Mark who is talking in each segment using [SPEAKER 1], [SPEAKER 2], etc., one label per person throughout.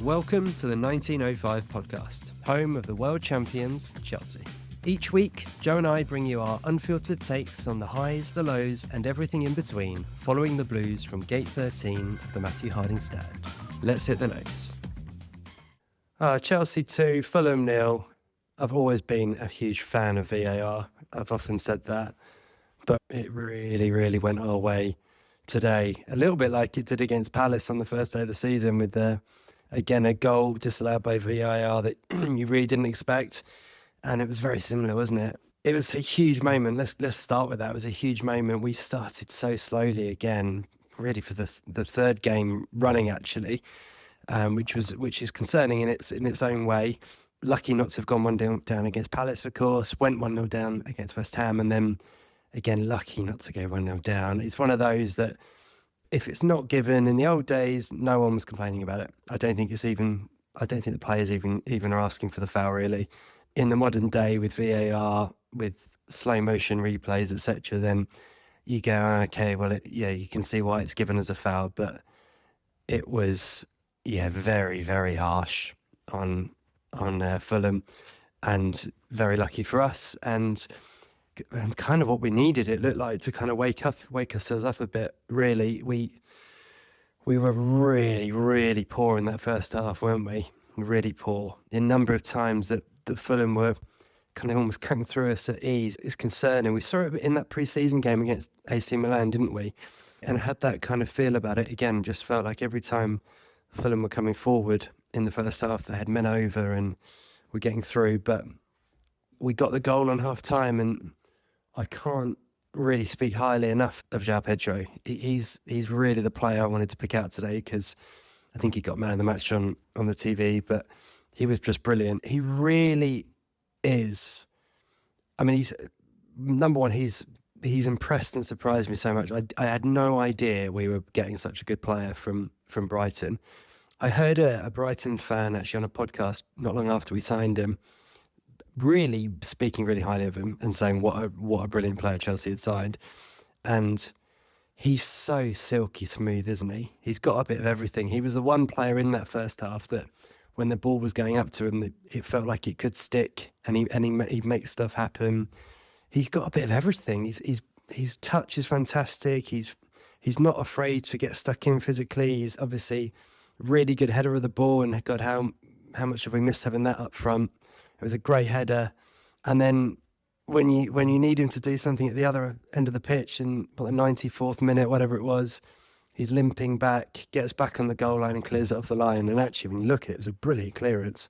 [SPEAKER 1] Welcome to the 1905 podcast, home of the world champions, Chelsea. Each week, Joe and I bring you our unfiltered takes on the highs, the lows, and everything in between, following the Blues from Gate 13 of the Matthew Harding stand. Let's hit the notes. Chelsea 2, Fulham 0. I've always been a huge fan of VAR. I've often said that, but it really went our way today. A little bit like it did against Palace on the first day of the season with again, a goal disallowed by VAR that you really didn't expect. And it was very similar, wasn't it? It was a huge moment. Let's start with that. It was a huge moment. We started so slowly again, really for the third game running, actually, which is concerning in its own way. Lucky not to have gone 1-0 down against Palace, of course. Went 1-0 down against West Ham, and then again, lucky not to go 1-0 down. It's one of those that, if it's not given, in the old days, no one was complaining about it. I don't think the players even are asking for the foul, really. In the modern day, with VAR, with slow motion replays, etc., then you go, okay, well, you can see why it's given as a foul, but it was, very harsh on Fulham, and very lucky for us, and kind of what we needed. It looked like to kind of wake ourselves up a bit. Really, we were really poor in that first half, weren't we? Really poor. The number of times that Fulham were kind of almost cutting through us at ease is concerning. We saw it in that pre-season game against AC Milan, didn't we? And had that kind of feel about it again. Just felt like every time Fulham were coming forward in the first half, they had men over and were getting through. But we got the goal on half time, and I can't really speak highly enough of João Pedro. He's really the player I wanted to pick out today, because I think he got man of the match on the TV, but he was just brilliant. He really is. I mean, he's number one. He's impressed and surprised me so much. I had no idea we were getting such a good player from Brighton. I heard a Brighton fan actually on a podcast not long after we signed him, really speaking really highly of him and saying what a brilliant player Chelsea had signed. And he's so silky smooth, isn't he? He's got a bit of everything. He was the one player in that first half that when the ball was going up to him, it felt like it could stick, and he'd make stuff happen. He's got a bit of everything. His touch is fantastic. He's not afraid to get stuck in physically. He's obviously a really good header of the ball, and God, how much have we missed having that up front? It was a great header. And then when you need him to do something at the other end of the pitch in the 94th minute, whatever it was, he's limping back, gets back on the goal line and clears it off the line. And actually, when you look at it, it was a brilliant clearance,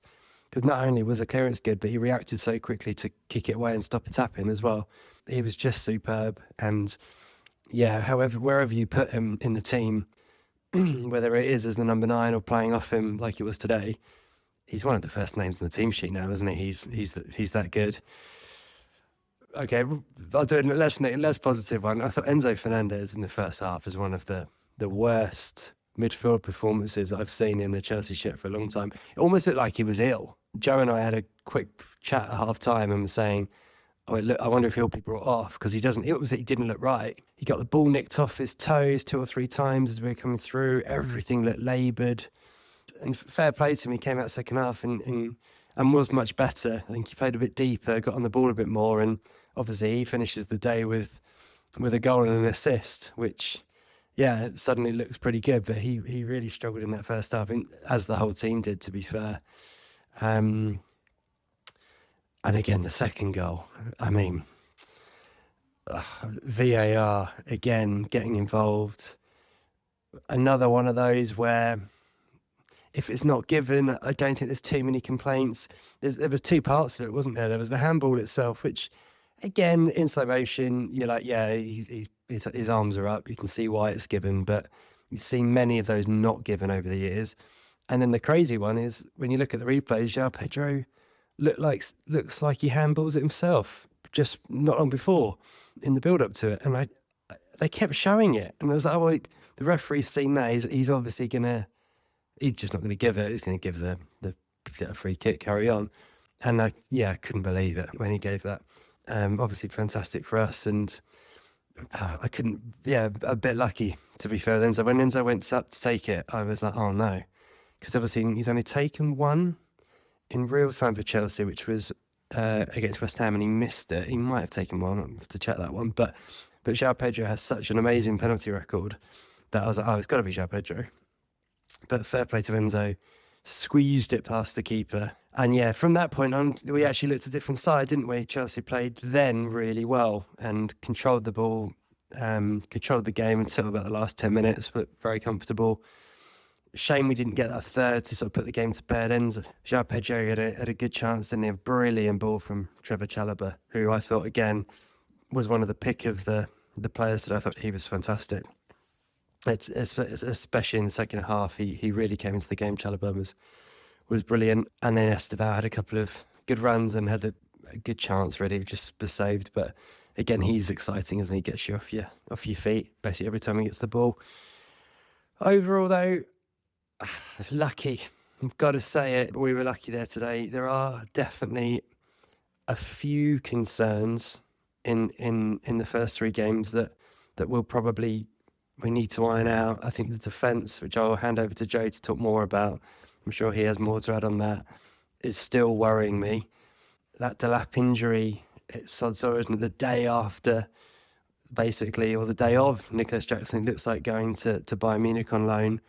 [SPEAKER 1] because not only was the clearance good, but he reacted so quickly to kick it away and stop it tapping as well. He was just superb. And wherever you put him in the team, whether it is as the number 9 or playing off him like it was today, he's one of the first names on the team sheet now, isn't he? He's that good. Okay, I'll do a less positive one. I thought Enzo Fernandez in the first half is one of the worst midfield performances I've seen in a Chelsea shirt for a long time. It almost looked like he was ill. Joe and I had a quick chat at half time and were saying, I wonder if he'll be brought off, because he didn't look right. He got the ball nicked off his toes 2 or 3 times as we were coming through. Everything looked laboured. And fair play to him, he came out second half and was much better. I think he played a bit deeper, got on the ball a bit more, and obviously he finishes the day with a goal and an assist, which, suddenly looks pretty good. But he really struggled in that first half, as the whole team did, to be fair. And again, the second goal, I mean, VAR, again, getting involved. Another one of those where, if it's not given, I don't think there's too many complaints. There was 2 parts of it, wasn't there? There was the handball itself, which, again, in slow motion, you're like, his arms are up. You can see why it's given, but you've seen many of those not given over the years. And then the crazy one is, when you look at the replays, João Pedro looks like he handballs it himself, just not long before in the build-up to it. And they kept showing it. And I was like, the referee's seen that. He's obviously he's just not going to give it. He's going to give the free kick, carry on. And I couldn't believe it when he gave that. Obviously fantastic for us. And I couldn't, a bit lucky, to be fair. Then, so when Enzo went up to take it, I was like, oh no, because obviously he's only taken one in real time for Chelsea, which was against West Ham, and he missed it. He might have taken one. I have to check that one. But João Pedro has such an amazing penalty record that I was like, oh, it's got to be João Pedro. But fair play to Enzo, squeezed it past the keeper. And yeah, from that point on, we actually looked a different side, didn't we? Chelsea played then really well and controlled the ball, controlled the game until about the last 10 minutes, but very comfortable. Shame we didn't get that third to sort of put the game to bed. João Pedro had a good chance, and a brilliant ball from Trevor Chalobah, who I thought, again, was one of the pick of the players that I thought he was fantastic. It's especially in the second half, he really came into the game. Chalobah was brilliant, and then Esteval had a couple of good runs and had a good chance, really, just was saved. But again, he's exciting, as he gets you off your feet basically every time he gets the ball. Overall, though, lucky. I've got to say it. We were lucky there today. There are definitely a few concerns in the first three games that we need to iron out. I think the defence, which I'll hand over to Joe to talk more about, I'm sure he has more to add on that, is still worrying me. That Delap injury, it's sort of the day after, basically, or the day of Nicholas Jackson, looks like going to Bayern Munich on loan,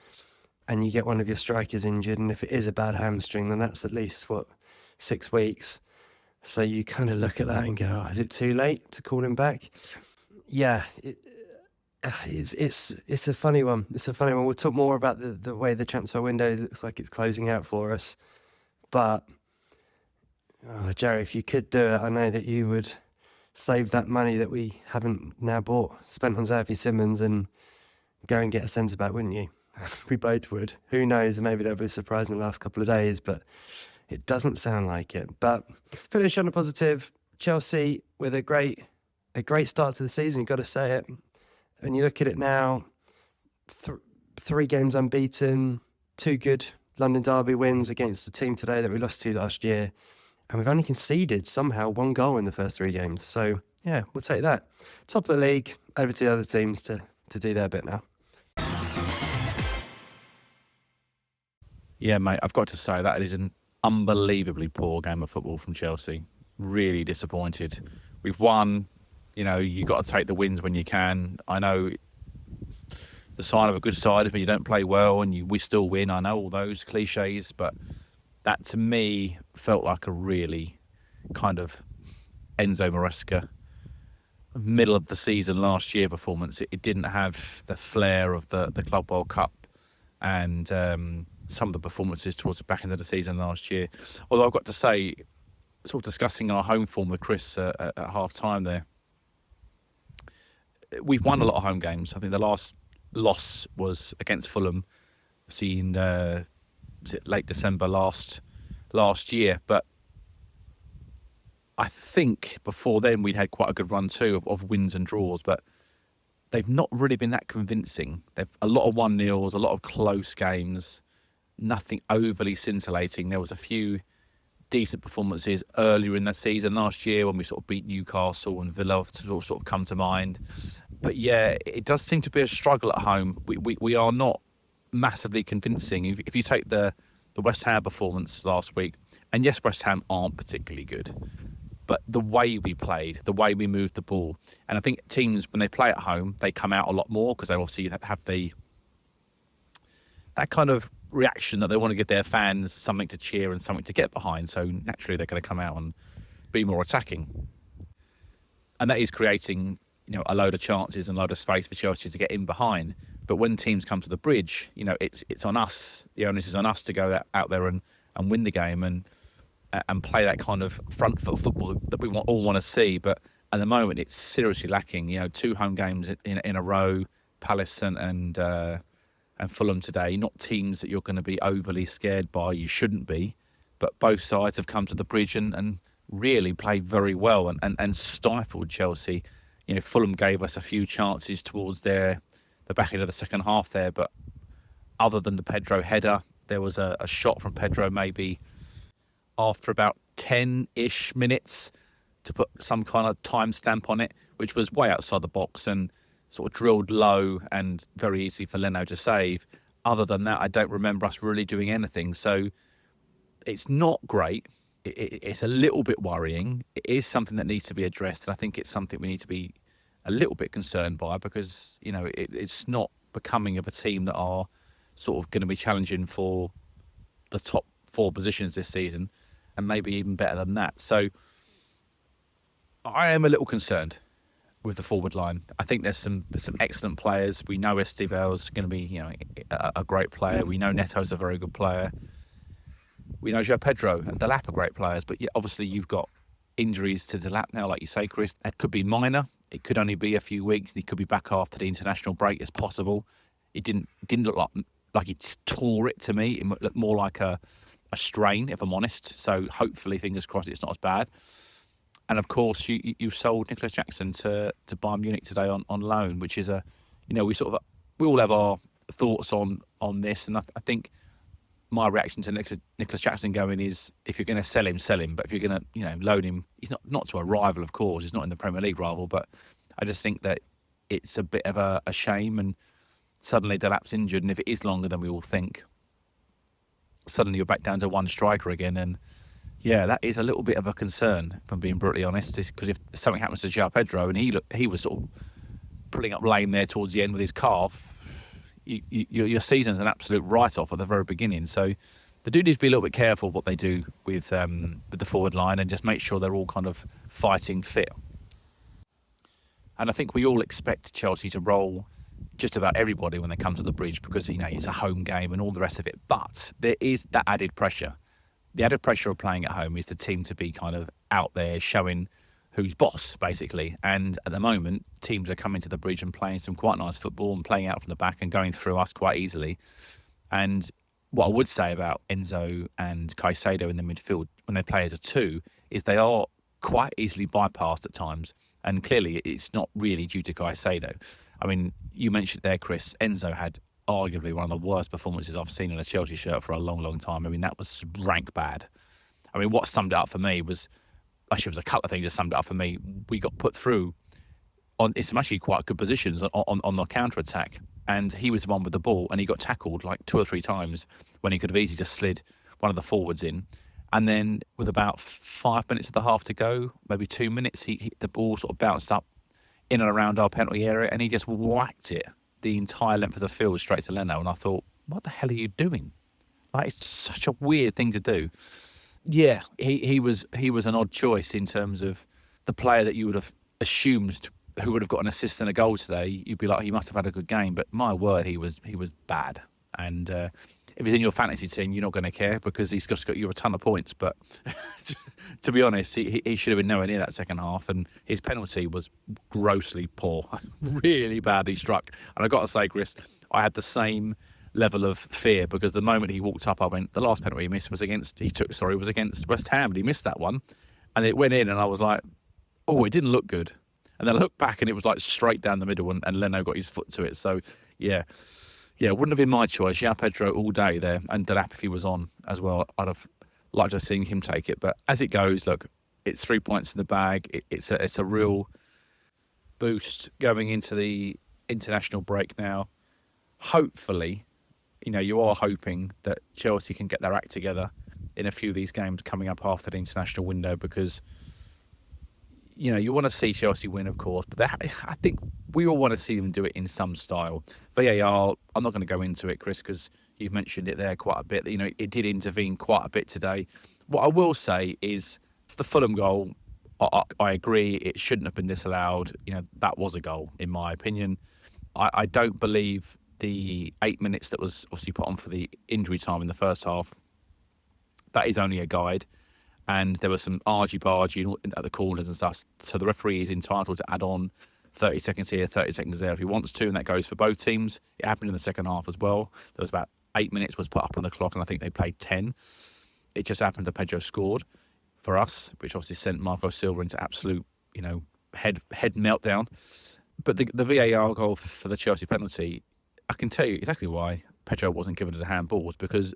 [SPEAKER 1] and you get one of your strikers injured, and if it is a bad hamstring, then that's at least, 6 weeks. So you kind of look at that and go, oh, is it too late to call him back? Yeah, it's a funny one. It's a funny one. We'll talk more about the way the transfer window looks like it's closing out for us. But, Jerry, if you could do it, I know that you would save that money that we haven't now spent on Xavi Simons, and go and get a centre-back, wouldn't you? We both would. Who knows? Maybe there'll be a surprise in the last couple of days, but it doesn't sound like it. But finish on a positive. Chelsea with a great start to the season, you've got to say it. And you look at it now, 3 games unbeaten, 2 good London derby wins against the team today that we lost to last year. And we've only conceded somehow 1 goal in the first 3 games. So, yeah, we'll take that. Top of the league, over to the other teams to do their bit now.
[SPEAKER 2] Yeah, mate, I've got to say that is an unbelievably poor game of football from Chelsea. Really disappointed. We've won. You know, you got to take the wins when you can. I know the sign of a good side is when you don't play well and we still win. I know all those cliches, but that to me felt like a really kind of Enzo Maresca middle of the season last year performance. It didn't have the flair of the Club World Cup and some of the performances towards the back end of the season last year. Although I've got to say, sort of discussing our home form with Chris at half time there, we've won a lot of home games. I think the last loss was against Fulham, seen late December last year. But I think before then we'd had quite a good run too of wins and draws, but they've not really been that convincing. They've a lot of 1-0s, a lot of close games, nothing overly scintillating. There was a few decent performances earlier in the season last year when we sort of beat Newcastle and Villa sort of come to mind. But yeah, it does seem to be a struggle at home. We are not massively convincing. If you take the West Ham performance last week, and yes, West Ham aren't particularly good, but the way we played, the way we moved the ball, and I think teams, when they play at home, they come out a lot more because they obviously have that kind of reaction that they want to give their fans something to cheer and something to get behind. So naturally, they're going to come out and be more attacking, and that is creating, a load of chances and a load of space for Chelsea to get in behind. But when teams come to the Bridge, it's on us. The onus is on us to go out there and win the game and play that kind of front foot football that we all want to see. But at the moment, it's seriously lacking. 2 home games in a row, Palace and Fulham today, not teams that you're going to be overly scared by. You shouldn't be, but both sides have come to the Bridge and really played very well and stifled Chelsea. Fulham gave us a few chances towards the back end of the second half there, but other than the Pedro header, there was a shot from Pedro maybe after about 10-ish minutes to put some kind of timestamp on it, which was way outside the box and sort of drilled low and very easy for Leno to save. other than that, I don't remember us really doing anything. So it's not great. It's a little bit worrying. It is something that needs to be addressed, and I think it's something we need to be a little bit concerned by, because it's not becoming of a team that are sort of going to be challenging for the top 4 positions this season, and maybe even better than that. So I am a little concerned with the forward line. I think there's some excellent players. We know Estival's going to be a great player. We know Neto's a very good player. We know João Pedro and Delap are great players, but obviously you've got injuries to Delap now, like you say, Chris. It could be minor. It could only be a few weeks. He could be back after the international break. It's possible. It didn't look like he tore it to me. It looked more like a strain, if I'm honest. So hopefully, fingers crossed, it's not as bad. And of course, you sold Nicholas Jackson to Bayern Munich today on loan, which is we all have our thoughts on this, and I think my reaction to Nicholas Jackson going is, if you're going to sell him, sell him. But if you're going to loan him, he's not to a rival, of course. He's not in the Premier League rival, but I just think that it's a bit of a shame. And suddenly Delap's injured, and if it is longer than we all think, suddenly you're back down to one striker again, and yeah, that is a little bit of a concern, if I'm being brutally honest, because if something happens to João Pedro, and he was sort of pulling up lame there towards the end with his calf, your season's an absolute write-off at the very beginning. So they do need to be a little bit careful what they do with the forward line, and just make sure they're all kind of fighting fit. And I think we all expect Chelsea to roll just about everybody when they come to the Bridge, because it's a home game and all the rest of it. But there is that added pressure. The added pressure of playing at home is the team to be kind of out there showing who's boss, basically. And at the moment, teams are coming to the Bridge and playing some quite nice football and playing out from the back and going through us quite easily. And what I would say about Enzo and Caicedo in the midfield, when they play as a 2, is they are quite easily bypassed at times. And clearly, it's not really due to Caicedo. I mean, you mentioned there, Chris, Enzo had arguably one of the worst performances I've seen in a Chelsea shirt for a long, long time. I mean, that was rank bad. I mean, what summed it up for me was, actually, it was a couple of things that summed it up for me. We got put through on some actually quite good positions on the counter-attack, and he was the one with the ball, and he got tackled like 2 or 3 times when he could have easily just slid one of the forwards in. And then with about 5 minutes of the half to go, maybe 2 minutes, the ball sort of bounced up in and around our penalty area, and he just whacked it the entire length of the field straight to Leno. And I thought, what the hell are you doing? Like, it's such a weird thing to do. Yeah, he was an odd choice in terms of the player that you would have assumed who would have got an assist and a goal today. You'd be like, he must have had a good game, but my word, he was bad. And if he's in your fantasy team, you're not going to care, because he's just got you a ton of points. But to be honest, he should have been nowhere near that second half, and his penalty was grossly poor, really badly struck. And I've got to say, Chris, I had the same level of fear, because the moment he walked up, I went, the last penalty he missed was against West Ham, and he missed that one, and it went in, and I was like, oh, it didn't look good. And then I looked back, and it was like straight down the middle, and Leno got his foot to it. So yeah, it wouldn't have been my choice. João Pedro all day there, and Delap if he was on as well. I'd have liked to have seen him take it. But as it goes, look, it's 3 points in the bag. It's a real boost going into the international break now. Hopefully, you are hoping that Chelsea can get their act together in a few of these games coming up after the international window, because you want to see Chelsea win, of course, but I think we all want to see them do it in some style. VAR, I'm not going to go into it, Chris, because you've mentioned it there quite a bit. It did intervene quite a bit today. What I will say is, the Fulham goal, I agree, it shouldn't have been disallowed. That was a goal, in my opinion. I don't believe the 8 minutes that was obviously put on for the injury time in the first half, that is only a guide. And there was some argy-bargy at the corners and stuff. So the referee is entitled to add on 30 seconds here, 30 seconds there if he wants to, and that goes for both teams. It happened in the second half as well. There was about 8 minutes was put up on the clock, and I think they played 10. It just happened that Pedro scored for us, which obviously sent Marco Silva into absolute, head meltdown. But the VAR goal for the Chelsea penalty, I can tell you exactly why Pedro wasn't given as a handball, was because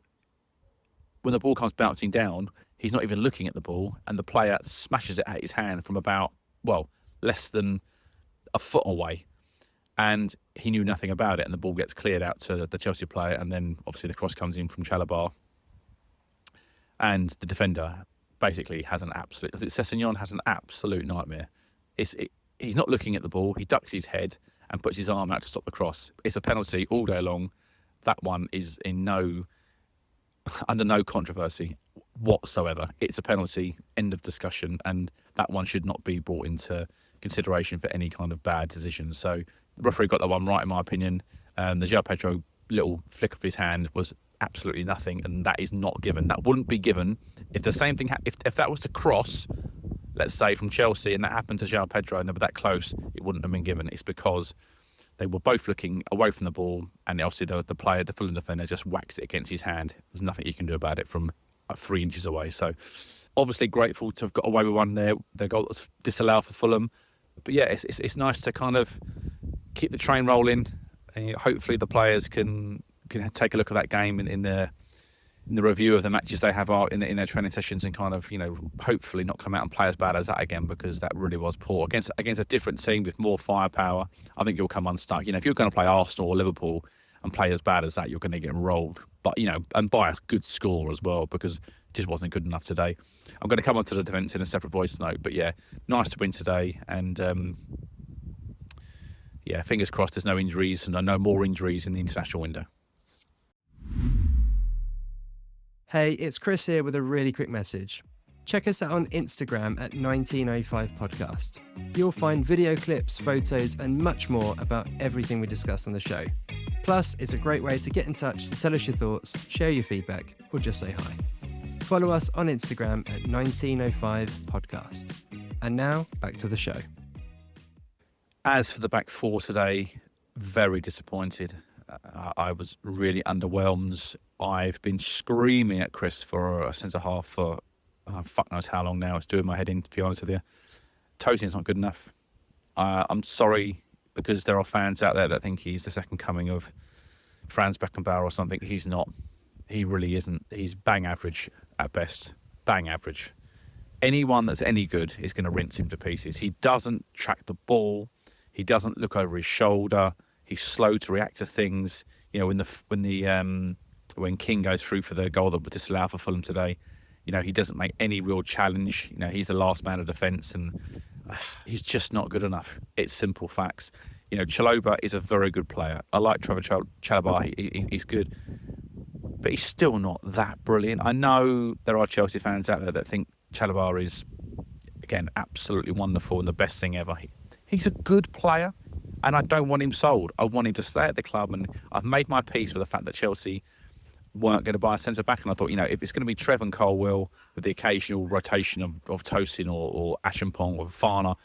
[SPEAKER 2] when the ball comes bouncing down, he's not even looking at the ball, and the player smashes it at his hand from about, less than a foot away. and he knew nothing about it, and the ball gets cleared out to the Chelsea player, and then obviously the cross comes in from Chalobah, and the defender basically has an absolute, Sessegnon has an absolute nightmare. He's not looking at the ball, he ducks his head and puts his arm out to stop the cross. It's a penalty all day long. That one is under no controversy whatsoever. It's a penalty, end of discussion, and that one should not be brought into consideration for any kind of bad decision. So the referee got that one right, in my opinion. The João Pedro little flick of his hand was absolutely nothing, and that is not given. That wouldn't be given if the same thing. If that was to cross, let's say from Chelsea, and that happened to João Pedro, and they were that close, it wouldn't have been given. It's because they were both looking away from the ball, and obviously the player, the Fulham defender, just whacks it against his hand. There's nothing you can do about it from 3 inches away. So obviously grateful to have got away with one there. The goal was disallowed for Fulham. But yeah, it's nice to kind of keep the train rolling. And hopefully the players can take a look at that game in the review of the matches they have in their training sessions, and kind of, hopefully not come out and play as bad as that again, because that really was poor against a different team with more firepower. I think you'll come unstuck. If you're going to play Arsenal or Liverpool and play as bad as that, you're going to get rolled. But and by a good score as well, because it just wasn't good enough today. I'm going to come on to the defence in a separate voice note, but yeah, nice to win today, and yeah, fingers crossed there's no injuries and no more injuries in the international window.
[SPEAKER 1] Hey, it's Chris here with a really quick message. Check us out on Instagram at 1905podcast. You'll find video clips, photos, and much more about everything we discuss on the show. Plus, it's a great way to get in touch, to tell us your thoughts, share your feedback, or just say hi. Follow us on Instagram at 1905podcast. And now, back to the show.
[SPEAKER 2] As for the back four today, very disappointed. I was really underwhelmed. I've been screaming at Chris for a centre half for fuck knows how long now. It's doing my head in, to be honest with you. Tosin's not good enough. I'm sorry, because there are fans out there that think he's the second coming of Franz Beckenbauer or something. He's not. He really isn't. He's bang average at best. Bang average. Anyone that's any good is going to rinse him to pieces. He doesn't track the ball. He doesn't look over his shoulder. He's slow to react to things. When King goes through for the goal that was disallowed for Fulham today, he doesn't make any real challenge. He's the last man of defence, and he's just not good enough. It's simple facts. Chalobah is a very good player. I like Trevor Chalobah. He's good, but he's still not that brilliant. I know there are Chelsea fans out there that think Chalobah is, again, absolutely wonderful and the best thing ever. He's a good player, and I don't want him sold. I want him to stay at the club, and I've made my peace with the fact that Chelsea weren't going to buy a centre-back, and I thought, if it's going to be Trev and Colwill with the occasional rotation of Tosin or Acheampong or Fana,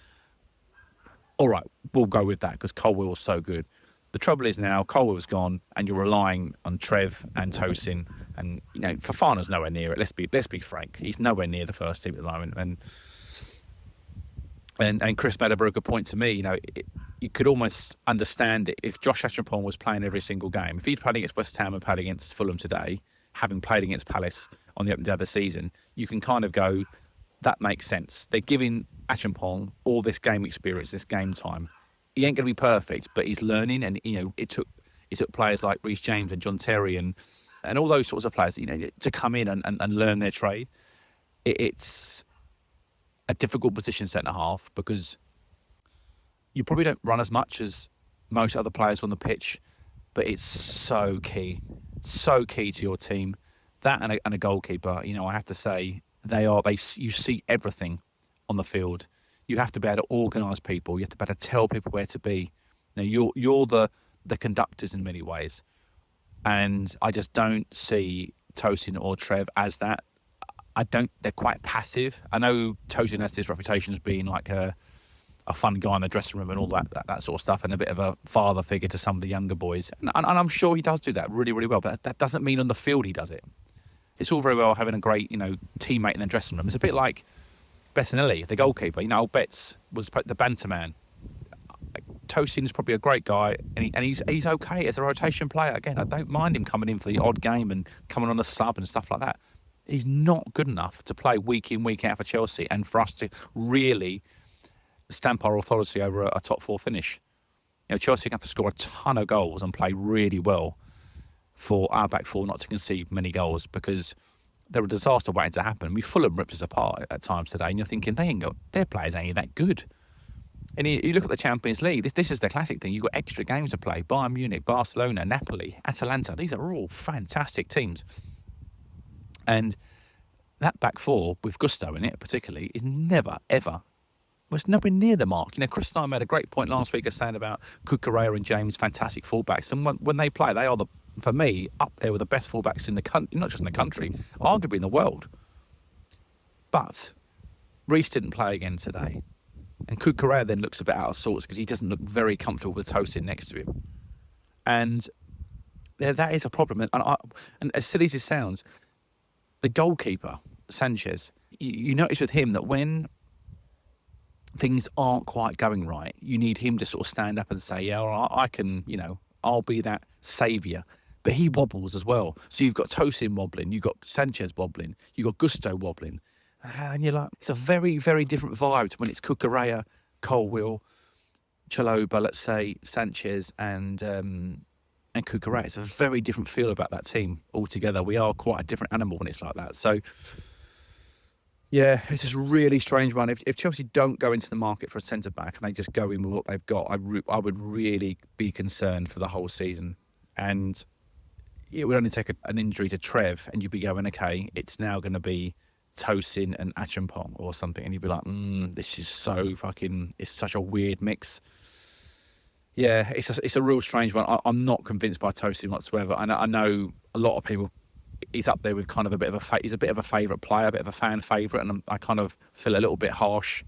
[SPEAKER 2] all right, we'll go with that, because Colwill was so good. The trouble is now Colwill's gone, and you're relying on Trev and Tosin, and Fofana's nowhere near it. Let's be frank, he's nowhere near the first team at the moment, and Chris made a very good point to me. You could almost understand it if Josh Acheampong was playing every single game. If he'd played against West Ham and played against Fulham today, having played against Palace on the opening day of the season, you can kind of go, that makes sense. They're giving Acheampong all this game experience, this game time. He ain't going to be perfect, but he's learning, and it took players like Reece James and John Terry and all those sorts of players, to come in and learn their trade. It's a difficult position centre half, because you probably don't run as much as most other players on the pitch, but it's so key to your team. That and a goalkeeper, I have to say, you see everything on the field. You have to be able to organise people. You have to be able to tell people where to be. You're the conductors in many ways, and I just don't see Tosin or Trev as that. They're quite passive. I know Tosin has this reputation as being like a fun guy in the dressing room and all that sort of stuff, and a bit of a father figure to some of the younger boys. And I'm sure he does do that really, really well, but that doesn't mean on the field he does it. It's all very well having a great, teammate in the dressing room. It's a bit like Bettinelli, the goalkeeper. Old Betts was the banter man. Tosin's probably a great guy, and he's okay as a rotation player. Again, I don't mind him coming in for the odd game and coming on a sub and stuff like that. He's not good enough to play week in, week out for Chelsea, and for us to really stamp our authority over a top four finish. Chelsea have to score a ton of goals and play really well for our back four not to concede many goals, because they're a disaster waiting to happen. Fulham ripped us apart at times today, and you're thinking their players ain't that good. And you look at the Champions League, this is the classic thing. You've got extra games to play. Bayern Munich, Barcelona, Napoli, Atalanta. These are all fantastic teams. And that back four, with Gusto in it particularly, is never, ever, was nowhere near the mark. Chris and I made a great point last week of saying about Cucurella and James, fantastic fullbacks. And when they play, they are, for me, up there with the best fullbacks in the country, not just in the country, arguably in the world. But Reece didn't play again today. And Cucurella then looks a bit out of sorts because he doesn't look very comfortable with Tosin next to him. And that is a problem. And as silly as it sounds, the goalkeeper, Sanchez, you notice with him that when things aren't quite going right, you need him to sort of stand up and say, yeah, all right, I can, I'll be that saviour. But he wobbles as well. So you've got Tosin wobbling, you've got Sanchez wobbling, you've got Gusto wobbling. And you're like, it's a very, very different vibe to when it's Cucurella, Colwill, Chalobah, let's say, Sanchez and Cucurella. It's a very different feel about that team altogether. We are quite a different animal when it's like that. So, yeah, it's just a really strange one. If Chelsea don't go into the market for a centre-back and they just go in with what they've got, I would really be concerned for the whole season. And it would only take an injury to Trev and you'd be going, okay, it's now going to be Tosin and Achampong or something, and you'd be like, this is so fucking, it's such a weird mix. Yeah, it's a real strange one. I'm not convinced by Tosin whatsoever. I know a lot of people, he's up there with kind of a bit of he's a bit of a favourite player, a bit of a fan favourite, and I kind of feel a little bit harsh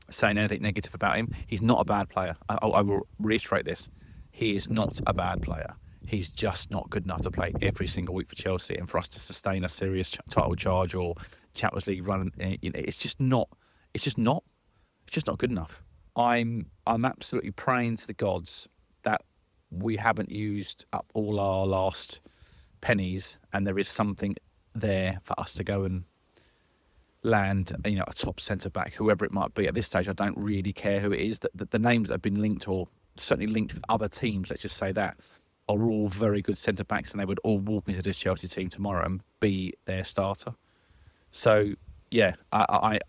[SPEAKER 2] saying anything negative about him. He's not a bad player. I will reiterate this. He is not a bad player. He's just not good enough to play every single week for Chelsea, and for us to sustain a serious title charge or Champions League run, it's just not good enough. I'm absolutely praying to the gods that we haven't used up all our last pennies, and there is something there for us to go and land, a top centre back, whoever it might be. At this stage, I don't really care who it is. The names that have been linked, or certainly linked with other teams, let's just say that, are all very good centre backs, and they would all walk into this Chelsea team tomorrow and be their starter. So yeah, I'd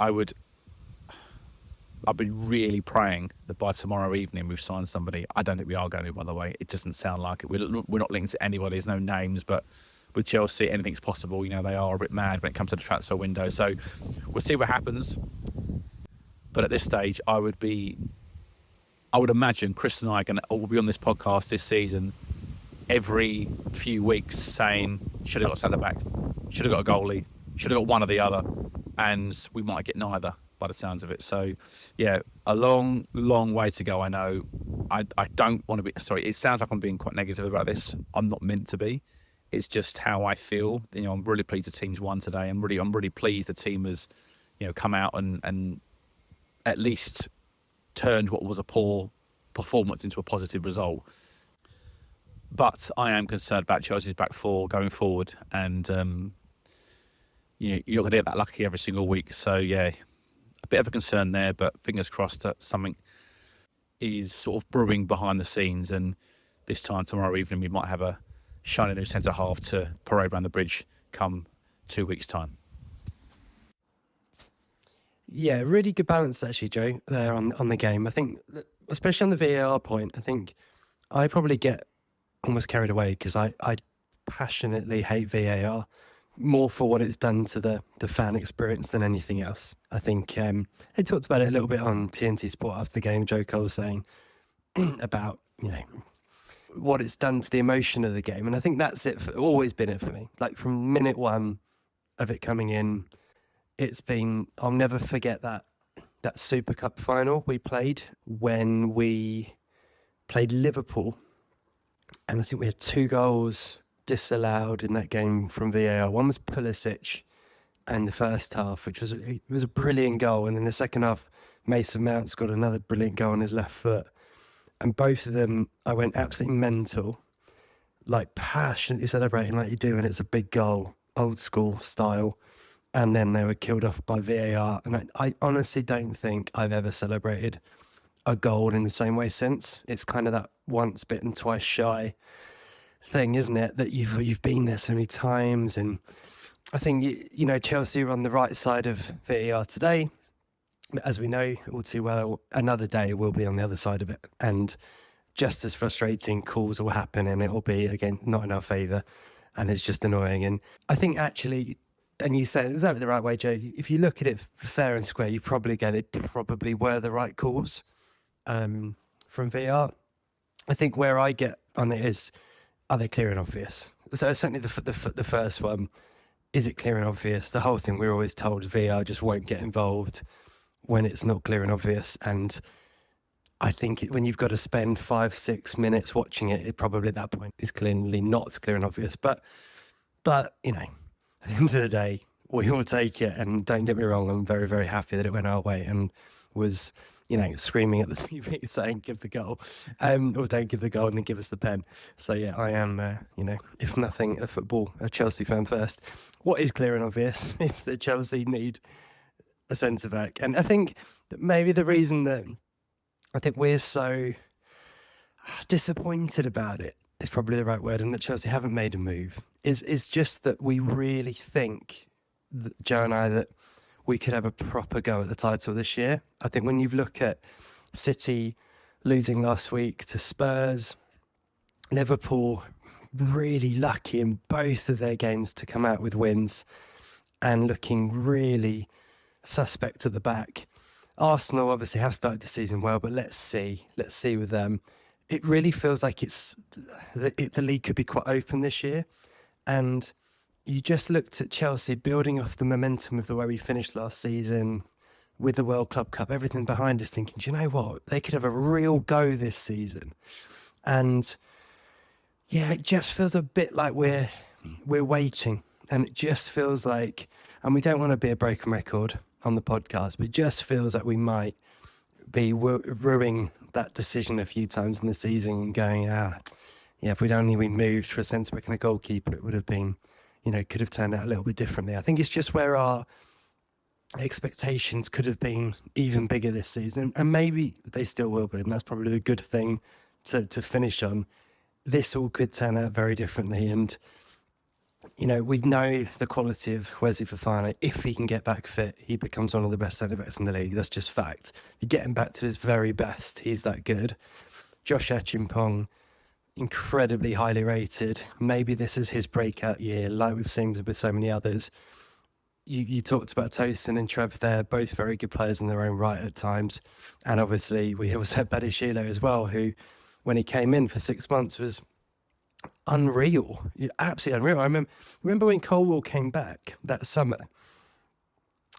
[SPEAKER 2] be really praying that by tomorrow evening we've signed somebody. I don't think we are going to, by the way. It doesn't sound like it. We're not linked to anybody. There's no names, but with Chelsea, anything's possible. They are a bit mad when it comes to the transfer window. So we'll see what happens. But at this stage, I would imagine Chris and I will be on this podcast this season every few weeks saying, should have got a centre-back, should have got a goalie, should have got one or the other, and we might get neither by the sounds of it. So, yeah, a long, long way to go, I know. I don't want to be... Sorry, it sounds like I'm being quite negative about this. I'm not meant to be. It's just how I feel. I'm really pleased the team's won today. I'm really pleased the team has, come out and at least turned what was a poor performance into a positive result. But I am concerned about Chelsea's back four going forward, and you're not going to get that lucky every single week. So yeah, a bit of a concern there, but fingers crossed that something is sort of brewing behind the scenes, and this time tomorrow evening we might have a shiny new centre half to parade around the bridge come 2 weeks' time.
[SPEAKER 1] Yeah, really good balance actually, Joe, there on the game. I think, especially on the VAR point, I think I probably get almost carried away because I passionately hate VAR more for what it's done to the fan experience than anything else. I think they talked about it a little bit on TNT Sport after the game. Joe Cole was saying about, what it's done to the emotion of the game. And I think that's always been it for me. Like from minute one of it coming in, I'll never forget that Super Cup final we played when we played Liverpool. And I think we had 2 goals disallowed in that game from VAR. One was Pulisic in the first half, which was a brilliant goal. And in the second half, Mason Mount's got another brilliant goal on his left foot. And both of them, I went absolutely mental, like passionately celebrating like you do, and it's a big goal, old school style. And then they were killed off by VAR. And I honestly don't think I've ever celebrated a goal in the same way since. It's kind of that once bitten, twice shy thing, isn't it? That you've been there so many times. And I think, Chelsea are on the right side of VAR today. As we know all too well, another day will be on the other side of it. And just as frustrating calls will happen, and it will be, again, not in our favour. And it's just annoying. And I think actually, and you said exactly the right way, Joe, if you look at it fair and square, you probably get it probably were the right calls from VAR. I think where I get on it is, are they clear and obvious? So certainly the first one, is it clear and obvious? The whole thing, we're always told VAR just won't get involved when it's not clear and obvious. And I think when you've got to spend 5-6 minutes watching it, it probably at that point is clearly not clear and obvious. But at the end of the day, we all take it. And don't get me wrong, I'm very, very happy that it went our way and was, screaming at the TV saying, give the goal, or don't give the goal and then give us the pen. So yeah, I am, if nothing, a Chelsea fan first. What is clear and obvious is that Chelsea need a centre-back. And I think that maybe the reason that I think we're so disappointed about it is probably the right word, and that Chelsea haven't made a move, is just that we really think, Joe and I, that we could have a proper go at the title this year. I think when you look at City losing last week to Spurs, Liverpool really lucky in both of their games to come out with wins and looking really suspect at the back. Arsenal obviously have started the season well, but let's see with them. It really feels like the league could be quite open this year. And you just looked at Chelsea building off the momentum of the way we finished last season with the World Club Cup, everything behind us, thinking, do you know what? They could have a real go this season. And yeah, it just feels a bit like we're waiting. And it just feels like, and we don't want to be a broken record on the podcast, but it just feels like we might be ruining that decision a few times in the season and going, if we'd only moved for a centre-back and a goalkeeper, it would have been, could have turned out a little bit differently. I think it's just where our expectations could have been even bigger this season, and maybe they still will be, and that's probably the good thing to finish on. This all could turn out very differently, and we know the quality of Wesley Fofana. If he can get back fit, he becomes one of the best centre-backs in the league. That's just fact. You get him back to his very best, he's that good. Josh Achimpong, incredibly highly rated. Maybe this is his breakout year, like we've seen with so many others. You talked about Tosin and Trev there, both very good players in their own right at times. And obviously we also had Badiashile as well, who, when he came in for 6 months, was unreal. Absolutely unreal. I remember when Colwell came back that summer,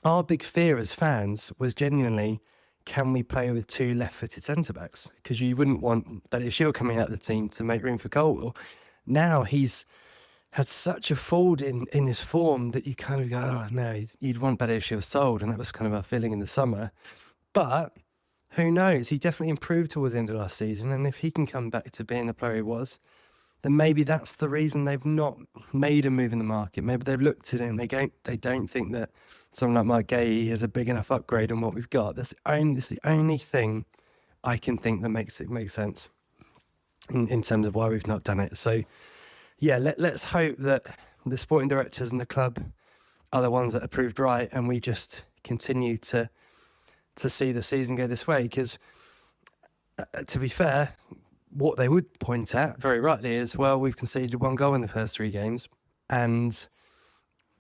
[SPEAKER 1] our big fear as fans was genuinely, can we play with two left-footed centre-backs? Because you wouldn't want Badiashile coming out of the team to make room for Colwell. Now he's had such a fall in his form that you kind of go, you'd want Badiashile sold, and that was kind of our feeling in the summer. But who knows? He definitely improved towards the end of last season, and if he can come back to being the player he was, then maybe that's the reason they've not made a move in the market. Maybe they've looked at it and they don't think that someone like Mark Gay is a big enough upgrade on what we've got. That's the only thing I can think that makes it make sense in terms of why we've not done it. So yeah, let's hope that the sporting directors and the club are the ones that are proved right, and we just continue to see the season go this way. Because to be fair, what they would point at very rightly is, well, we've conceded 1 goal in the first 3 games, and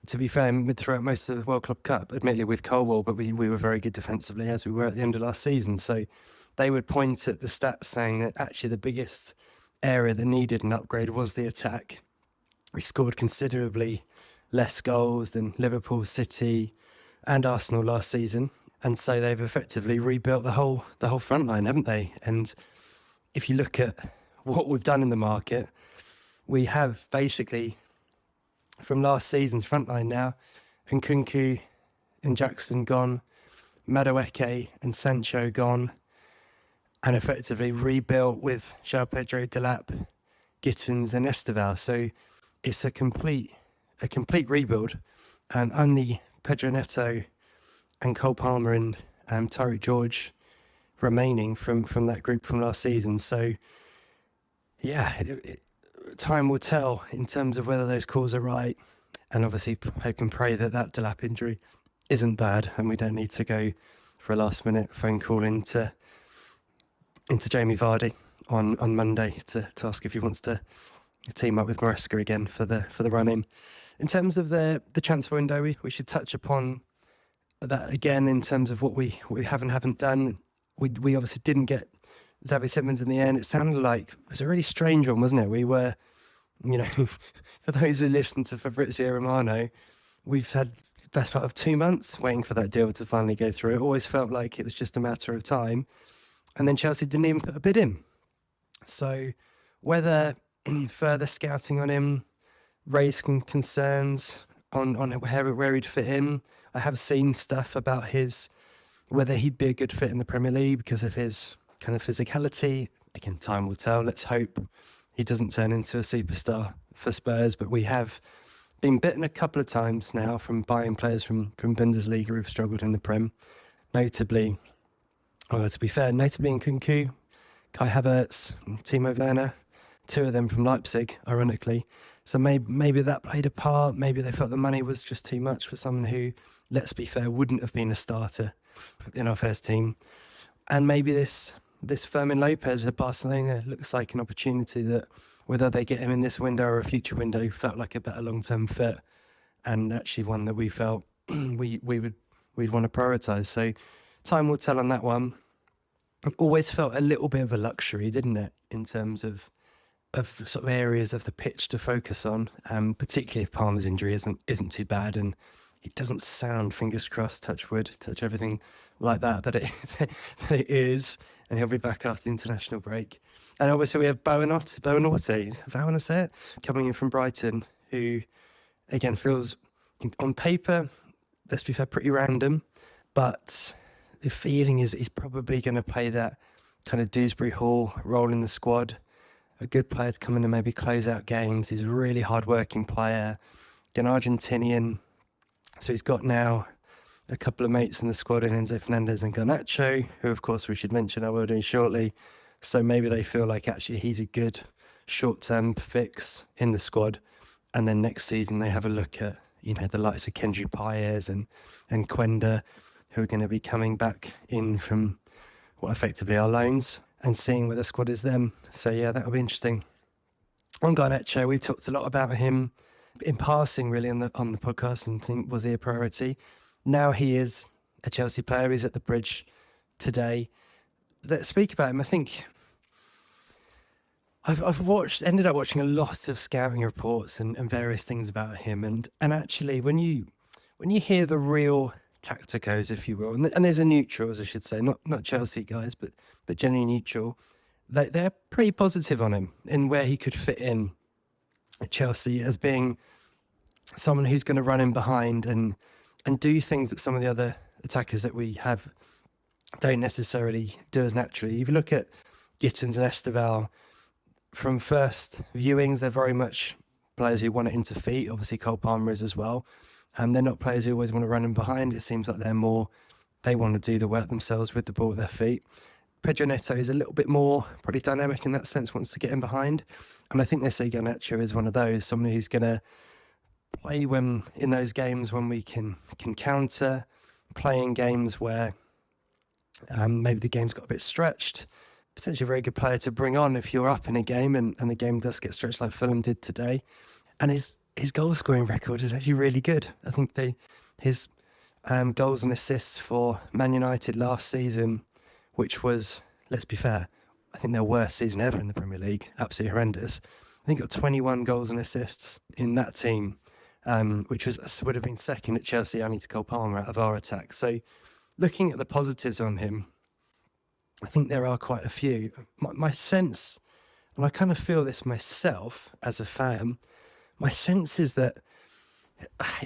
[SPEAKER 1] to be fair, throughout most of the World Club Cup, admittedly with Colwell, but we were very good defensively, as we were at the end of last season. So they would point at the stats saying that actually the biggest area that needed an upgrade was the attack. We scored considerably less goals than Liverpool, City and Arsenal last season, and so they've effectively rebuilt the whole front line, haven't they? And if you look at what we've done in the market, we have basically, from last season's front line now, Nkunku and Jackson gone, Madueke and Sancho gone, and effectively rebuilt with João Pedro, Delap, Gittins and Esteval. So it's a complete rebuild, and only Pedro Neto and Cole Palmer and Tyreek George remaining from that group from last season. So, yeah, time will tell in terms of whether those calls are right. And obviously, hope and pray that Delap injury isn't bad and we don't need to go for a last-minute phone call into Jamie Vardy on Monday to ask if he wants to team up with Maresca again for the run-in. In terms of the transfer window, we should touch upon that again in terms of what we haven't done. We obviously didn't get Xavi Simons in the end. It sounded like it was a really strange one, wasn't it? We were, for those who listen to Fabrizio Romano, we've had the best part of 2 months waiting for that deal to finally go through. It always felt like it was just a matter of time. And then Chelsea didn't even put a bid in. So whether further scouting on him raised some concerns on where he'd fit in. I have seen stuff about whether he'd be a good fit in the Premier League because of his kind of physicality. Again, time will tell. Let's hope he doesn't turn into a superstar for Spurs. But we have been bitten a couple of times now from buying players from Bundesliga who've struggled in the Prem. Notably, to be fair, in Nkunku, Kai Havertz, and Timo Werner, 2 of them from Leipzig, ironically. So maybe that played a part. Maybe they felt the money was just too much for someone who, let's be fair, wouldn't have been a starter in our first team. And maybe this Fermin Lopez at Barcelona looks like an opportunity that, whether they get him in this window or a future window, felt like a better long-term fit, and actually one that we felt we'd want to prioritise. So time will tell on that one. It always felt a little bit of a luxury, didn't it, in terms of sort of areas of the pitch to focus on, particularly if Palmer's injury isn't too bad, and it doesn't sound, fingers crossed, touch wood, touch everything like that it is, and he'll be back after the international break. And obviously we have Boanotti, is that how I want to say it? Coming in from Brighton, who, again, feels, on paper, let's be fair, pretty random, but the feeling is he's probably going to play that kind of Dewsbury Hall role in the squad. A good player to come in and maybe close out games. He's a really hard-working player, an Argentinian. So he's got now a couple of mates in the squad in Enzo Fernandez and Garnacho, who, of course, we should mention I will do shortly. So maybe they feel like actually he's a good short-term fix in the squad. And then next season they have a look at, the likes of Kendry Paez and Quenda, who are going to be coming back in from what effectively are loans, and seeing where the squad is then. So yeah, that'll be interesting. On Garnacho, we've talked a lot about him in passing really on the podcast, and think, was he a priority? Now he is a Chelsea player. He's at the Bridge today. Let's speak about him. I think I've ended up watching a lot of scouting reports and various things about him, and actually when you hear the real tacticos, if you will, and there's a neutrals, I should say, not Chelsea guys, but generally neutral, they're pretty positive on him in where he could fit in at Chelsea as being someone who's going to run in behind and do things that some of the other attackers that we have don't necessarily do as naturally. If you look at Gittins and Esteval, from first viewings, they're very much players who want it into feet. Obviously, Cole Palmer is as well. They're not players who always want to run in behind. It seems like they want to do the work themselves with the ball at their feet. Pedro Neto is a little bit more probably dynamic in that sense, wants to get in behind. And I think they say Garnacho is one of those, someone who's going to play when in those games when we can counter, play in games where maybe the game's got a bit stretched. Potentially a very good player to bring on if you're up in a game and the game does get stretched like Fulham did today. And his goal scoring record is actually really good. I think his goals and assists for Man United last season, which was, let's be fair, I think their worst season ever in the Premier League, absolutely horrendous. I think got 21 goals and assists in that team, which would have been second at Chelsea only to Cole Palmer out of our attack. So looking at the positives on him, I think there are quite a few. My sense, and I kind of feel this myself as a fan, my sense is that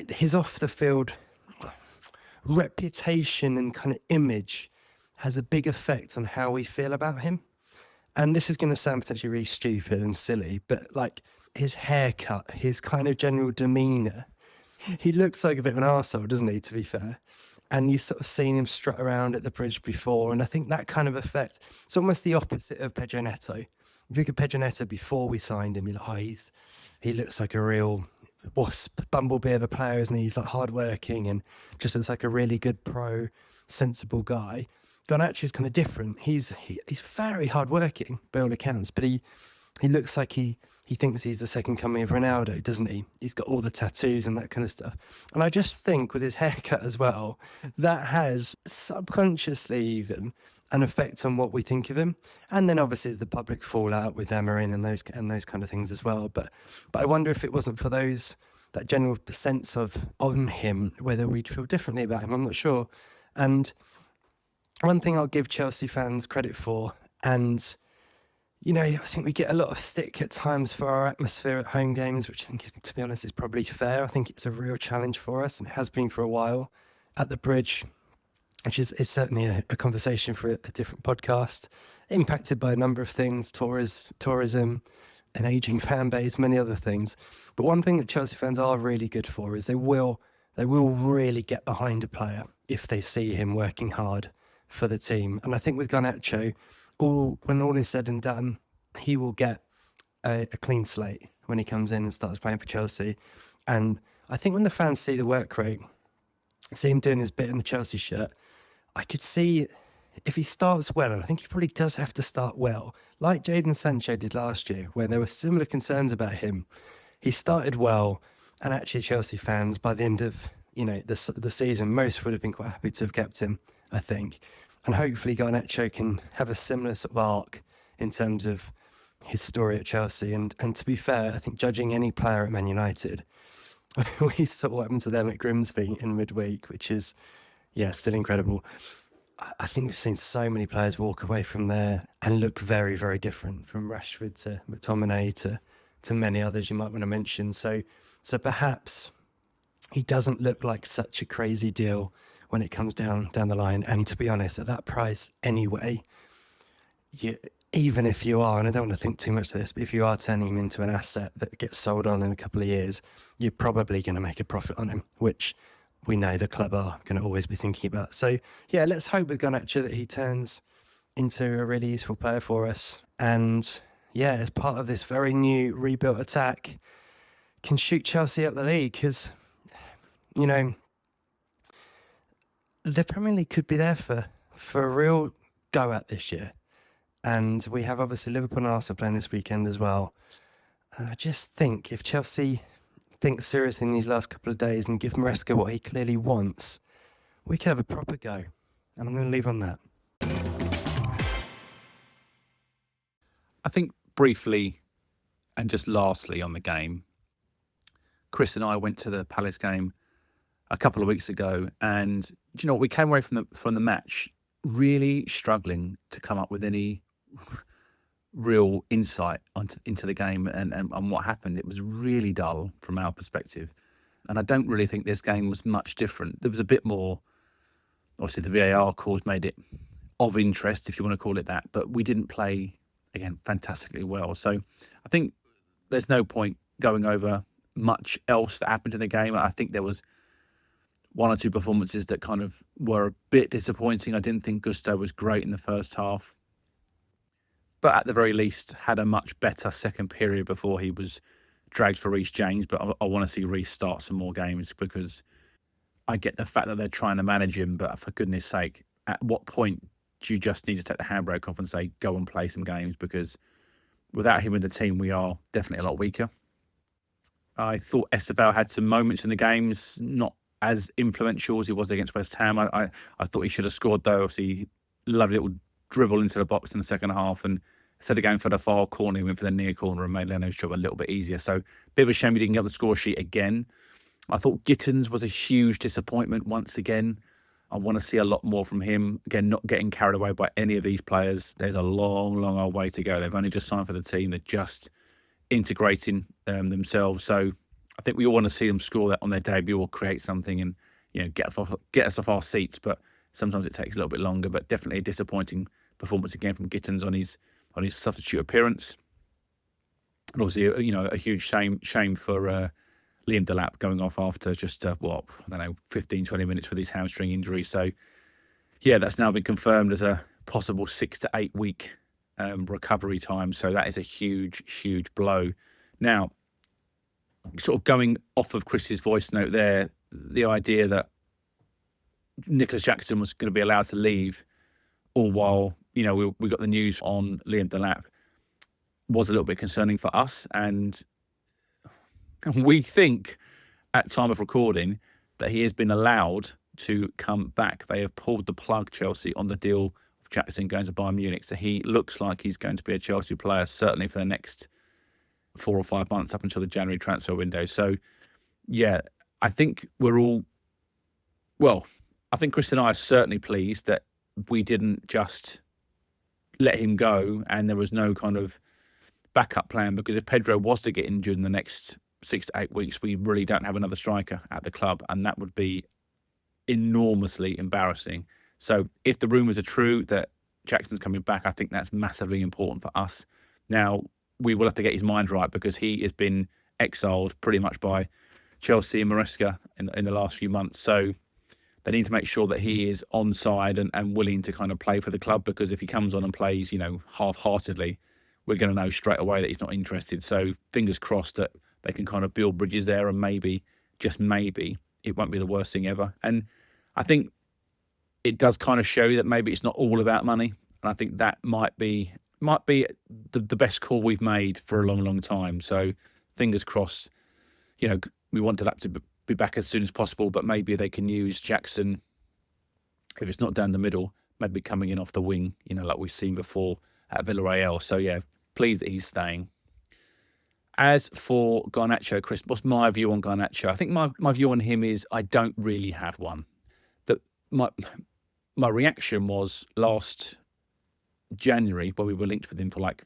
[SPEAKER 1] his off-the-field reputation and kind of image has a big effect on how we feel about him. And this is going to sound potentially really stupid and silly, but like his haircut, his kind of general demeanour, he looks like a bit of an arsehole, doesn't he, to be fair? And you've sort of seen him strut around at the bridge before. And I think that kind of effect, it's almost the opposite of Pedro Neto. If you look at Pedro Neto before we signed him, you're like, oh, he looks like a real wasp, bumblebee of a player, isn't he? He's like hardworking and just looks like a really good pro, sensible guy. Garnacho is kind of different. He's very hardworking by all accounts, but he looks like he thinks he's the second coming of Ronaldo, doesn't he? He's got all the tattoos and that kind of stuff. And I just think with his haircut as well, that has subconsciously even an effect on what we think of him. And then obviously there's the public fallout with Amarin and those kind of things as well. But I wonder if it wasn't for that general sense of on him, whether we'd feel differently about him. I'm not sure. And one thing I'll give Chelsea fans credit for, and I think we get a lot of stick at times for our atmosphere at home games, which I think, to be honest, is probably fair. I think it's a real challenge for us, and it has been for a while at the Bridge, which is certainly a conversation for a different podcast, impacted by a number of things, tourism, an ageing fan base, many other things. But one thing that Chelsea fans are really good for is they will really get behind a player if they see him working hard for the team. And I think with Garnacho, when all is said and done, he will get a clean slate when he comes in and starts playing for Chelsea. And I think when the fans see the work rate, see him doing his bit in the Chelsea shirt, I could see if he starts well, and I think he probably does have to start well, like Jadon Sancho did last year, where there were similar concerns about him. He started well, and actually Chelsea fans, by the end of the season, most would have been quite happy to have kept him, I think. And hopefully Garnacho can have a similar sort of arc in terms of his story at Chelsea. And to be fair, I think judging any player at Man United, we saw what happened to them at Grimsby in midweek, which is, still incredible. I think we've seen so many players walk away from there and look very, very different, from Rashford to McTominay to many others you might want to mention. So perhaps he doesn't look like such a crazy deal when it comes down the line. And to be honest, at that price anyway, even if you are, and I don't want to think too much of this, but if you are turning him into an asset that gets sold on in a couple of years, you're probably going to make a profit on him, which we know the club are going to always be thinking about. So let's hope with Garnacho that he turns into a really useful player for us. And as part of this very new rebuilt attack, can shoot Chelsea up the league, because, the Premier League could be there for a real go at this year. And we have obviously Liverpool and Arsenal playing this weekend as well. I just think if Chelsea think seriously in these last couple of days and give Maresca what he clearly wants, we could have a proper go. And I'm going to leave on that.
[SPEAKER 2] I think briefly, and just lastly on the game, Chris and I went to the Palace game a couple of weeks ago, and do you know what? We came away from the match really struggling to come up with any real insight into the game and what happened. It was really dull from our perspective, and I don't really think this game was much different. There was a bit more, obviously the VAR calls made it of interest, if you want to call it that, but we didn't play, again, fantastically well. So I think there's no point going over much else that happened in the game. I think there was one or two performances that kind of were a bit disappointing. I didn't think Gusto was great in the first half, but at the very least had a much better second period before he was dragged for Reece James. But I want to see Reece start some more games, because I get the fact that they're trying to manage him, but for goodness sake, at what point do you just need to take the handbrake off and say, go and play some games? Because without him in the team, we are definitely a lot weaker. I thought Esteval had some moments in the games, not as influential as he was against West Ham. I thought he should have scored, though. Obviously, lovely little dribble into the box in the second half, and instead of going for the far corner, he went for the near corner and made Leno's job a little bit easier. So, bit of a shame he didn't get the score sheet again. I thought Gittins was a huge disappointment once again. I want to see a lot more from him. Again, not getting carried away by any of these players. There's a long, long old way to go. They've only just signed for the team. They're just integrating themselves. So I think we all want to see them score that on their debut or create something and get us off our seats. But sometimes it takes a little bit longer. But definitely a disappointing performance again from Gittins on his substitute appearance. And obviously, a huge shame for Liam Delap going off after just, 15, 20 minutes with his hamstring injury. So, yeah, that's now been confirmed as a possible 6 to 8 week recovery time. So that is a huge, huge blow. Now, sort of going off of Chris's voice note there, the idea that Nicholas Jackson was going to be allowed to leave, all while, we got the news on Liam Delap, was a little bit concerning for us. And we think at time of recording that he has been allowed to come back. They have pulled the plug, Chelsea, on the deal of Jackson going to Bayern Munich. So he looks like he's going to be a Chelsea player, certainly for the next 4 or 5 months up until the January transfer window. So, yeah, I think I think Chris and I are certainly pleased that we didn't just let him go and there was no kind of backup plan, because if Pedro was to get injured in the next 6 to 8 weeks, we really don't have another striker at the club, and that would be enormously embarrassing. So if the rumours are true that Jackson's coming back, I think that's massively important for us. Now, we will have to get his mind right, because he has been exiled pretty much by Chelsea and Maresca in the last few months. So they need to make sure that he is on side and willing to kind of play for the club, because if he comes on and plays, half-heartedly, we're going to know straight away that he's not interested. So fingers crossed that they can kind of build bridges there, and maybe, just maybe, it won't be the worst thing ever. And I think it does kind of show that maybe it's not all about money. And I think that might be the best call we've made for a long, long time. So fingers crossed, we want Delap to be back as soon as possible, but maybe they can use Jackson, if it's not down the middle, maybe coming in off the wing, like we've seen before at Villarreal. So yeah, pleased that he's staying. As for Garnacho, Chris, what's my view on Garnacho? I think my view on him is I don't really have one. That my reaction was last January, where we were linked with him for like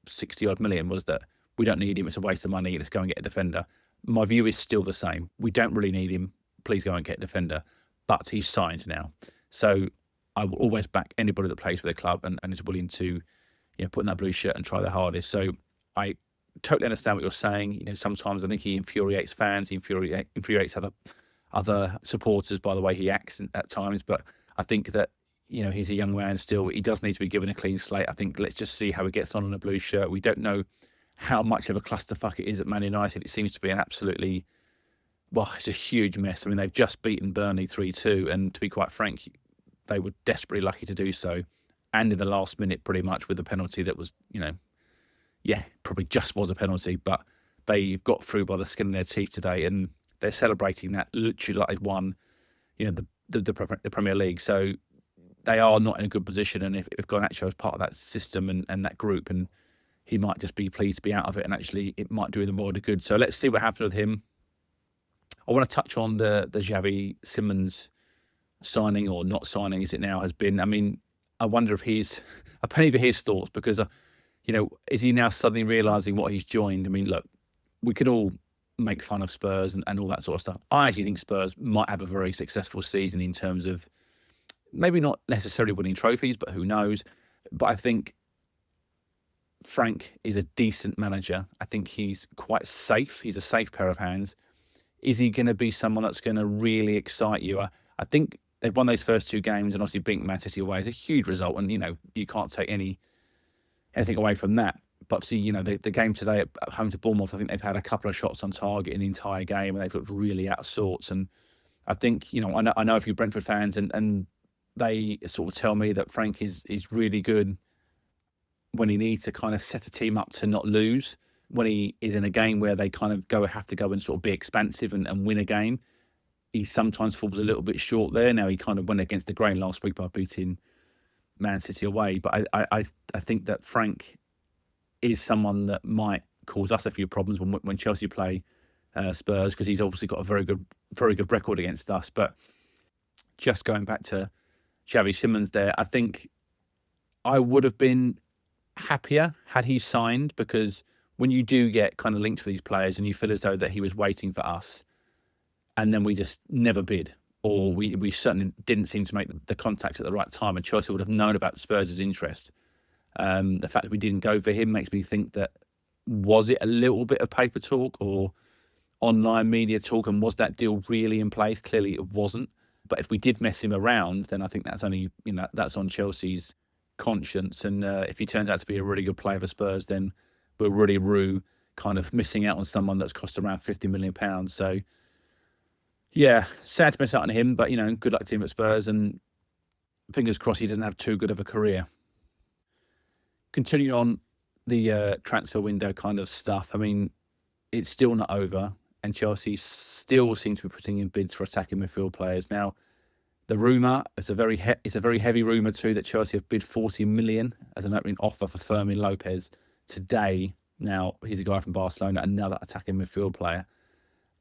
[SPEAKER 2] 60 odd million, was that we don't need him, it's a waste of money, let's go and get a defender. My view is still the same. We don't really need him, please go and get a defender. But he's signed now. So I will always back anybody that plays for the club and is willing to put in that blue shirt and try their hardest. So I totally understand what you're saying. Sometimes I think he infuriates fans, he infuriates other supporters by the way he acts at times. But I think that, he's a young man still. He does need to be given a clean slate. I think let's just see how he gets on a blue shirt. We don't know how much of a clusterfuck it is at Man United. It seems to be it's a huge mess. I mean, they've just beaten Burnley 3-2, and to be quite frank, they were desperately lucky to do so. And in the last minute, pretty much, with a penalty that was, probably just was a penalty, but they got through by the skin of their teeth today, and they're celebrating that literally like they've won, the Premier League. So they are not in a good position, and if Garnacho is part of that system and that group, and he might just be pleased to be out of it, and actually it might do them more to good. So let's see what happens with him. I want to touch on the Xavi Simons signing, or not signing as it now has been. I mean, I wonder if I penny for his thoughts, because, is he now suddenly realising what he's joined? I mean, look, we could all make fun of Spurs and all that sort of stuff. I actually think Spurs might have a very successful season in terms of maybe not necessarily winning trophies, but who knows. But I think Frank is a decent manager. I think he's quite safe. He's a safe pair of hands. Is he going to be someone that's going to really excite you? I think they've won those first 2 games, and obviously beating Man City away is a huge result, and you can't take anything away from that. But obviously, the game today at home to Bournemouth, I think they've had a couple of shots on target in the entire game, and they've looked really out of sorts. And I think, I know a few Brentford fans, and they sort of tell me that Frank is really good when he needs to kind of set a team up to not lose. When he is in a game where they kind of have to go and sort of be expansive and win a game, he sometimes falls a little bit short there. Now, he kind of went against the grain last week by beating Man City away. But I think that Frank is someone that might cause us a few problems when Chelsea play Spurs, because he's obviously got a very good record against us. But just going back to Xavi Simons there, I think I would have been happier had he signed, because when you do get kind of linked with these players and you feel as though that he was waiting for us, and then we just never bid, or we certainly didn't seem to make the contacts at the right time, and Chelsea would have known about Spurs' interest. The fact that we didn't go for him makes me think that, was it a little bit of paper talk, or online media talk, and was that deal really in place? Clearly it wasn't. But if we did mess him around, then I think that's only, that's on Chelsea's conscience. And if he turns out to be a really good player for Spurs, then we'll really rue kind of missing out on someone that's cost around £50 million. So, yeah, sad to miss out on him, but, good luck to him at Spurs, and fingers crossed he doesn't have too good of a career. Continuing on the transfer window kind of stuff, I mean, it's still not over, and Chelsea still seem to be putting in bids for attacking midfield players. Now, the rumour, it's a very heavy rumour too, that Chelsea have bid 40 million as an opening offer for Fermin Lopez today. Now, he's a guy from Barcelona, another attacking midfield player.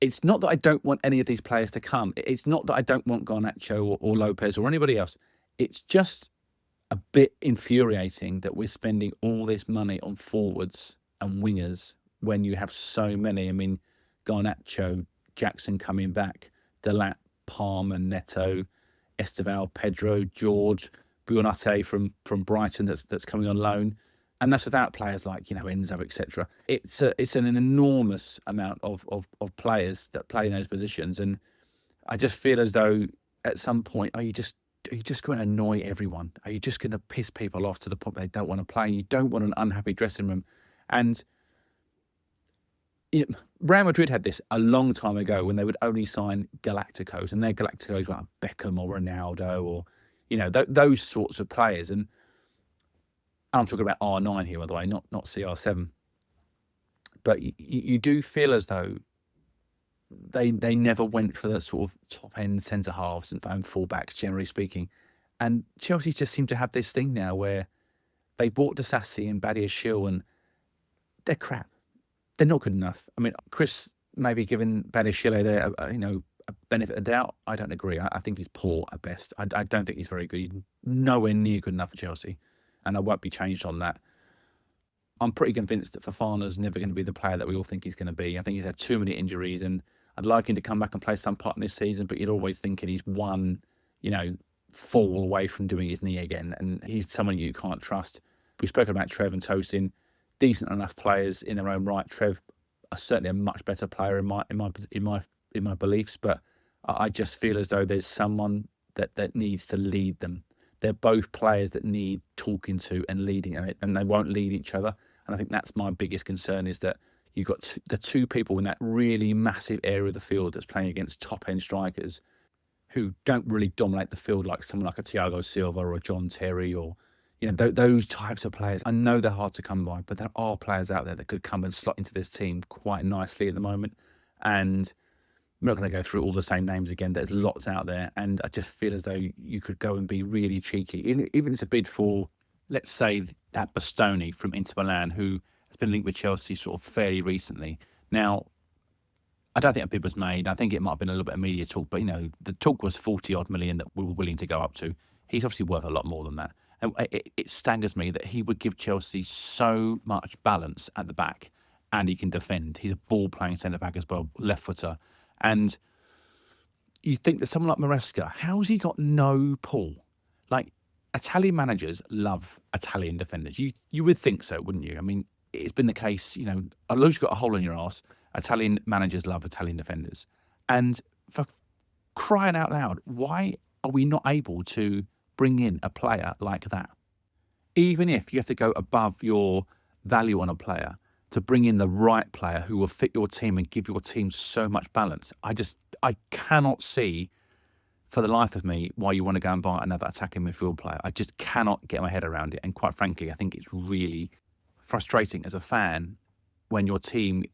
[SPEAKER 2] It's not that I don't want any of these players to come. It's not that I don't want Garnacho or Lopez or anybody else. It's just a bit infuriating that we're spending all this money on forwards and wingers when you have so many. I mean, Garnacho, Jackson coming back, Delap, Palmer, Neto, Esteval, Pedro, George, Buonate from Brighton that's coming on loan. And that's without players like, Enzo, etc. It's an enormous amount of players that play in those positions. And I just feel as though at some point, are you just going to annoy everyone? Are you just going to piss people off to the point they don't want to play? You don't want an unhappy dressing room. And Real Madrid had this a long time ago when they would only sign Galacticos, and their Galacticos were like Beckham or Ronaldo or, those sorts of players. And I'm talking about R9 here, by the way, not CR7. But you do feel as though they never went for the sort of top-end centre-halves and full-backs, generally speaking. And Chelsea just seem to have this thing now where they bought Disasi and Badiashile, and they're crap. They're not good enough. I mean, Chris maybe giving Badiashile there, a benefit of doubt. I don't agree. I think he's poor at best. I don't think he's very good. He's nowhere near good enough for Chelsea, and I won't be changed on that. I'm pretty convinced that Fofana's never going to be the player that we all think he's going to be. I think he's had too many injuries, and I'd like him to come back and play some part in this season, but you're always thinking he's one, fall away from doing his knee again, and he's someone you can't trust. We've spoken about Trev and Tosin, decent enough players in their own right. Trev is certainly a much better player in my beliefs, but I just feel as though there's someone that needs to lead them. They're both players that need talking to and leading, and they won't lead each other. And I think that's my biggest concern, is that you've got the two people in that really massive area of the field that's playing against top-end strikers who don't really dominate the field like someone like a Thiago Silva or a John Terry or, those types of players. I know they're hard to come by, but there are players out there that could come and slot into this team quite nicely at the moment. And I'm not going to go through all the same names again. There's lots out there, and I just feel as though you could go and be really cheeky. Even if it's a bid for, let's say, that Bastoni from Inter Milan, who has been linked with Chelsea sort of fairly recently. Now, I don't think a bid was made. I think it might have been a little bit of media talk, but, the talk was 40-odd million that we were willing to go up to. He's obviously worth a lot more than that. And it staggers me that he would give Chelsea so much balance at the back, and he can defend. He's a ball-playing centre-back as well, left footer. And you think that someone like Maresca, how has he got no pull? Like, Italian managers love Italian defenders. You would think so, wouldn't you? I mean, it's been the case, unless you've got a hole in your arse, Italian managers love Italian defenders. And for crying out loud, why are we not able to bring in a player like that? Even if you have to go above your value on a player to bring in the right player who will fit your team and give your team so much balance, I cannot see for the life of me why you want to go and buy another attacking midfield player. I just cannot get my head around it. And quite frankly, I think it's really frustrating as a fan when your team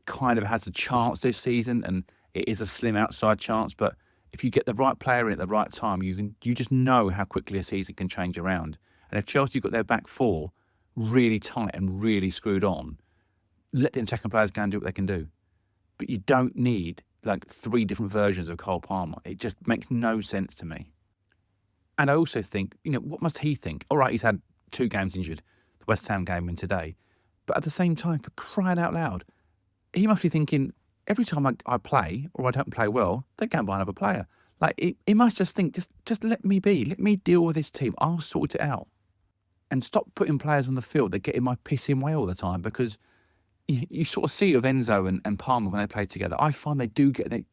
[SPEAKER 2] kind of has a chance this season, and it is a slim outside chance, but if you get the right player in at the right time, you just know how quickly a season can change around. And if Chelsea got their back four really tight and really screwed on, let the attacking players go and do what they can do. But you don't need like three different versions of Cole Palmer. It just makes no sense to me. And I also think, what must he think? All right, he's had 2 games injured, the West Ham game and today. But at the same time, for crying out loud, he must be thinking, every time I play or I don't play well, they go and buy another player. Like, he must just think, just let me be. Let me deal with this team. I'll sort it out. And stop putting players on the field that get in my pissing way all the time, because you sort of see it with Enzo and Palmer when they play together. I find they do get in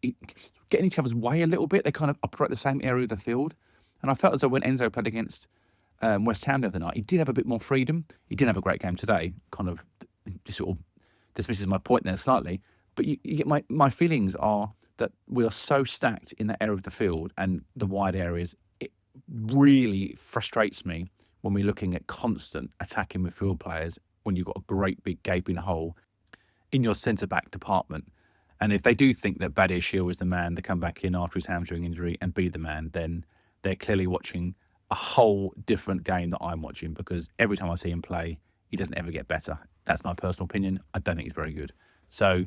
[SPEAKER 2] each other's way a little bit. They kind of operate the same area of the field. And I felt as though when Enzo played against West Ham the other night, he did have a bit more freedom. He didn't have a great game today. Kind of just sort of dismisses my point there slightly. But you get my feelings are that we are so stacked in that area of the field and the wide areas. It really frustrates me when we're looking at constant attacking midfield players when you've got a great big gaping hole in your centre-back department. And if they do think that Badir Shield is the man to come back in after his hamstring injury and be the man, then they're clearly watching a whole different game that I'm watching, because every time I see him play, he doesn't ever get better. That's my personal opinion. I don't think he's very good. So,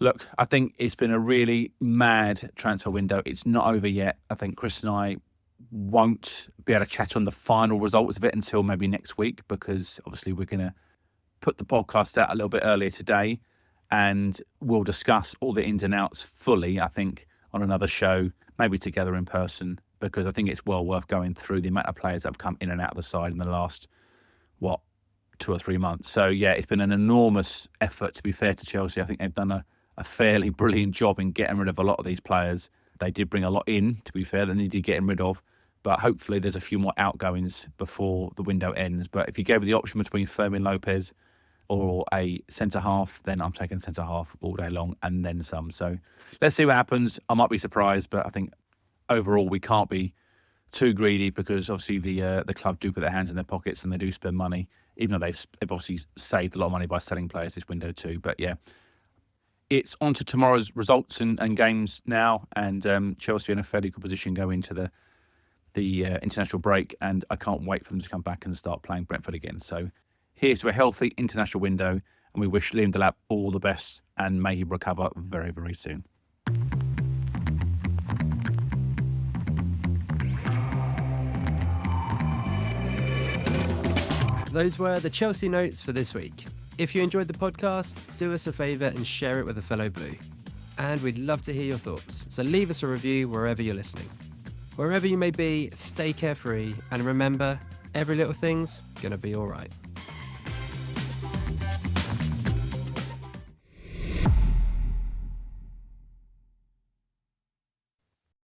[SPEAKER 2] look, I think it's been a really mad transfer window. It's not over yet. I think Chris and I won't be able to chat on the final results of it until maybe next week, because obviously we're going to put the podcast out a little bit earlier today, and we'll discuss all the ins and outs fully, I think, on another show, maybe together in person, because I think it's well worth going through the amount of players that have come in and out of the side in the last, 2 or 3 months. So, yeah, it's been an enormous effort, to be fair to Chelsea. I think they've done a fairly brilliant job in getting rid of a lot of these players. They did bring a lot in, to be fair, that needed getting rid of. But hopefully there's a few more outgoings before the window ends. But if you gave me the option between Fermin Lopez or a centre-half, then I'm taking centre-half all day long and then some. So let's see what happens. I might be surprised, but I think overall we can't be too greedy, because obviously the club do put their hands in their pockets and they do spend money, even though they've obviously saved a lot of money by selling players this window too. But yeah, it's on to tomorrow's results and games now, and Chelsea in a fairly good position going into the international break, and I can't wait for them to come back and start playing Brentford again. So here's to a healthy international window, and we wish Liam Delap all the best, and may he recover very, very soon.
[SPEAKER 1] Those were the Chelsea notes for this week. If you enjoyed the podcast, do us a favour and share it with a fellow Blue. And we'd love to hear your thoughts, so leave us a review wherever you're listening. Wherever you may be, stay carefree, and remember, every little thing's gonna be alright.